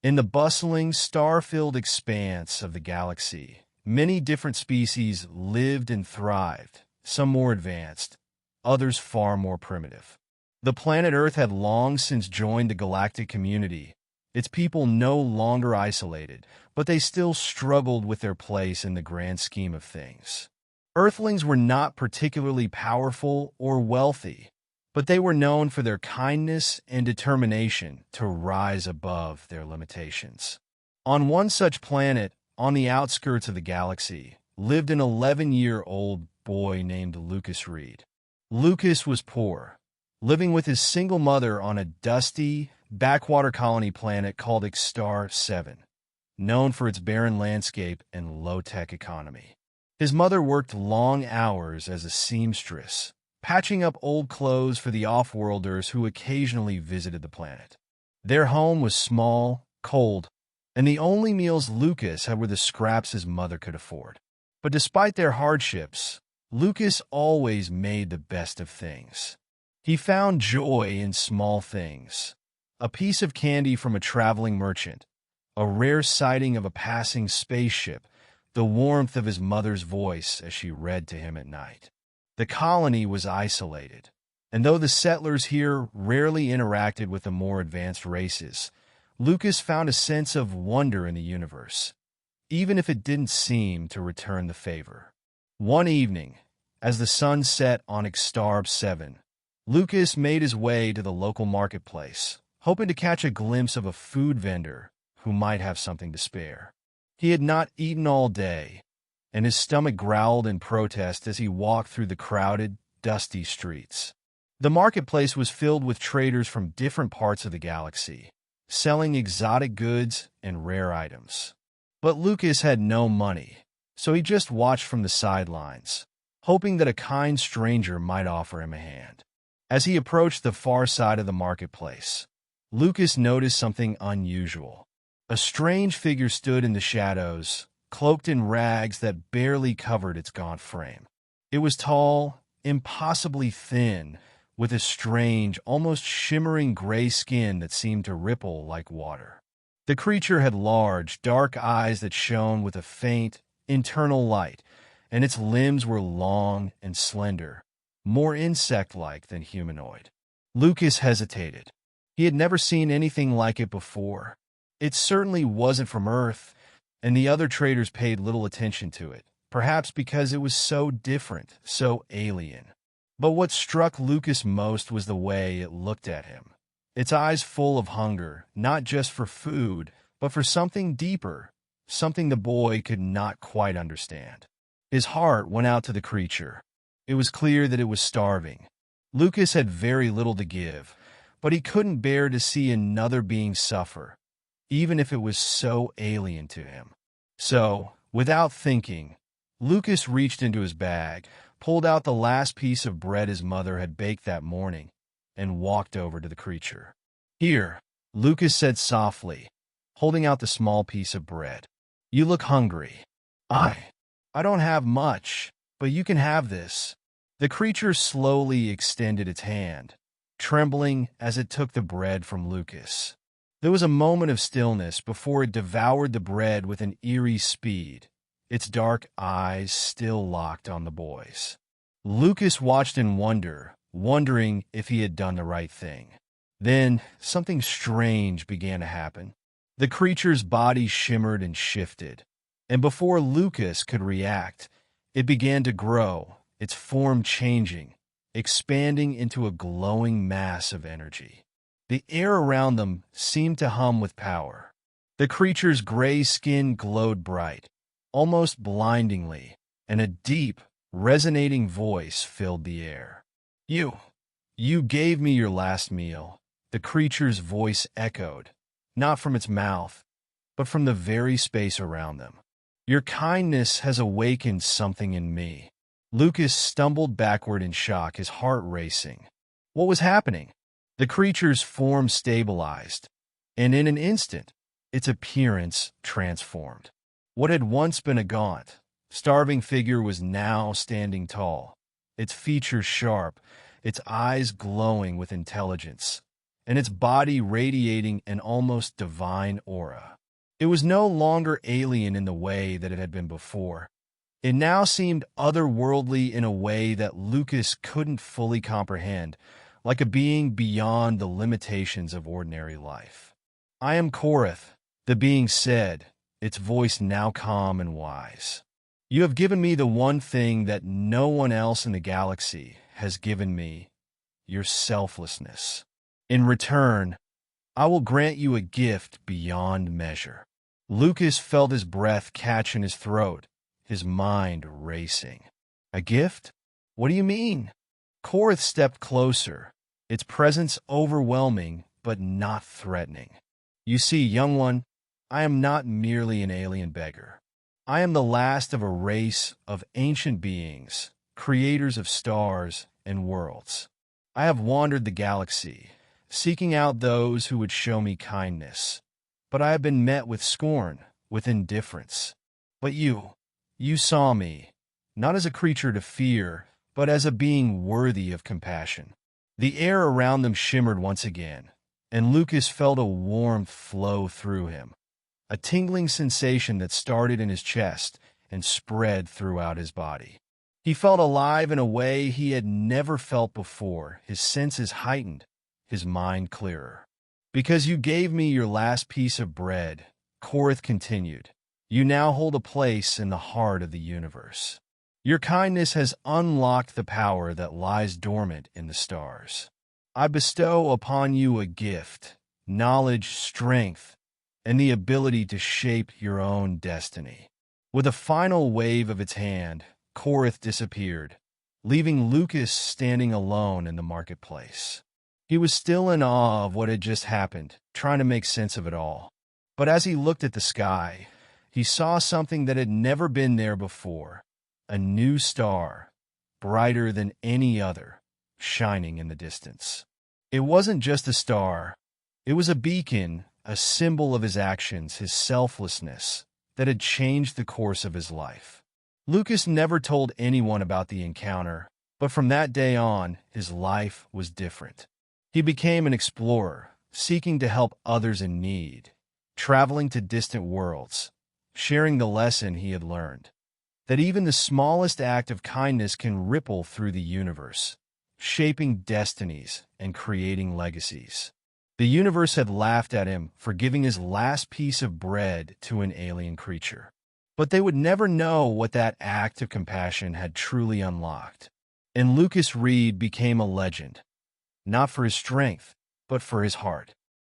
In the bustling, star-filled expanse of the galaxy, many different species lived and thrived, some more advanced, others far more primitive. The planet Earth had long since joined the galactic community, its people no longer isolated, but they still struggled with their place in the grand scheme of things. Earthlings were not particularly powerful or wealthy, but they were known for their kindness and determination to rise above their limitations. On one such planet, on the outskirts of the galaxy, lived an 11-year-old boy named Lucas Reid. Lucas was poor, living with his single mother on a dusty, backwater colony planet called Star 7, known for its barren landscape and low-tech economy. His mother worked long hours as a seamstress, patching up old clothes for the off-worlders who occasionally visited the planet. Their home was small, cold, and the only meals Lucas had were the scraps his mother could afford. But despite their hardships, Lucas always made the best of things. He found joy in small things: a piece of candy from a traveling merchant, a rare sighting of a passing spaceship, the warmth of his mother's voice as she read to him at night. The colony was isolated, and though the settlers here rarely interacted with the more advanced races, Lucas found a sense of wonder in the universe, even if it didn't seem to return the favor. One evening, as the sun set on Star 7, Lucas made his way to the local marketplace, hoping to catch a glimpse of a food vendor who might have something to spare. He had not eaten all day, and his stomach growled in protest as he walked through the crowded, dusty streets. The marketplace was filled with traders from different parts of the galaxy, selling exotic goods and rare items. But Lucas had no money, so he just watched from the sidelines, hoping that a kind stranger might offer him a hand. As he approached the far side of the marketplace, Lucas noticed something unusual. A strange figure stood in the shadows, cloaked in rags that barely covered its gaunt frame. It was tall, impossibly thin, with a strange, almost shimmering gray skin that seemed to ripple like water. The creature had large, dark eyes that shone with a faint, internal light, and its limbs were long and slender, more insect-like than humanoid. Lucas hesitated. He had never seen anything like it before. It certainly wasn't from Earth, and the other traders paid little attention to it, perhaps because it was so different, so alien. But what struck Lucas most was the way it looked at him. Its eyes full of hunger, not just for food, but for something deeper, something the boy could not quite understand. His heart went out to the creature. It was clear that it was starving. Lucas had very little to give, but he couldn't bear to see another being suffer, even if it was so alien to him. So, without thinking, Lucas reached into his bag, pulled out the last piece of bread his mother had baked that morning, and walked over to the creature. "Here," Lucas said softly, holding out the small piece of bread. "You look hungry." I don't have much, but you can have this." The creature slowly extended its hand, trembling as it took the bread from Lucas. There was a moment of stillness before it devoured the bread with an eerie speed, its dark eyes still locked on the boy's. Lucas watched in wonder, wondering if he had done the right thing. Then, something strange began to happen. The creature's body shimmered and shifted, and before Lucas could react, it began to grow, its form changing, expanding into a glowing mass of energy. The air around them seemed to hum with power. The creature's gray skin glowed bright, almost blindingly, and a deep, resonating voice filled the air. You gave me your last meal," the creature's voice echoed, not from its mouth, but from the very space around them. "Your kindness has awakened something in me." Lucas stumbled backward in shock, his heart racing. What was happening? The creature's form stabilized, and in an instant, its appearance transformed. What had once been a gaunt, starving figure was now standing tall, its features sharp, its eyes glowing with intelligence, and its body radiating an almost divine aura. It was no longer alien in the way that it had been before. It now seemed otherworldly in a way that Lucas couldn't fully comprehend, like a being beyond the limitations of ordinary life. "I am Korath," the being said, its voice now calm and wise. "You have given me the one thing that no one else in the galaxy has given me, your selflessness. In return, I will grant you a gift beyond measure." Lucas felt his breath catch in his throat, his mind racing. "A gift? What do you mean?" Korath stepped closer, its presence overwhelming but not threatening. "You see, young one, I am not merely an alien beggar. I am the last of a race of ancient beings, creators of stars and worlds. I have wandered the galaxy, seeking out those who would show me kindness. But I have been met with scorn, with indifference. But you saw me, not as a creature to fear, but as a being worthy of compassion." The air around them shimmered once again, and Lucas felt a warmth flow through him, a tingling sensation that started in his chest and spread throughout his body. He felt alive in a way he had never felt before, his senses heightened, his mind clearer. "Because you gave me your last piece of bread," Korath continued, "you now hold a place in the heart of the universe. Your kindness has unlocked the power that lies dormant in the stars. I bestow upon you a gift, knowledge, strength, and the ability to shape your own destiny." With a final wave of its hand, Korath disappeared, leaving Lucas standing alone in the marketplace. He was still in awe of what had just happened, trying to make sense of it all. But as he looked at the sky, he saw something that had never been there before. A new star, brighter than any other, shining in the distance. It wasn't just a star. It was a beacon, a symbol of his actions, his selflessness, that had changed the course of his life. Lucas never told anyone about the encounter, but from that day on, his life was different. He became an explorer, seeking to help others in need, traveling to distant worlds, sharing the lesson he had learned, that even the smallest act of kindness can ripple through the universe, shaping destinies and creating legacies. The universe had laughed at him for giving his last piece of bread to an alien creature. But they would never know what that act of compassion had truly unlocked. And Lucas Reid became a legend, not for his strength, but for his heart.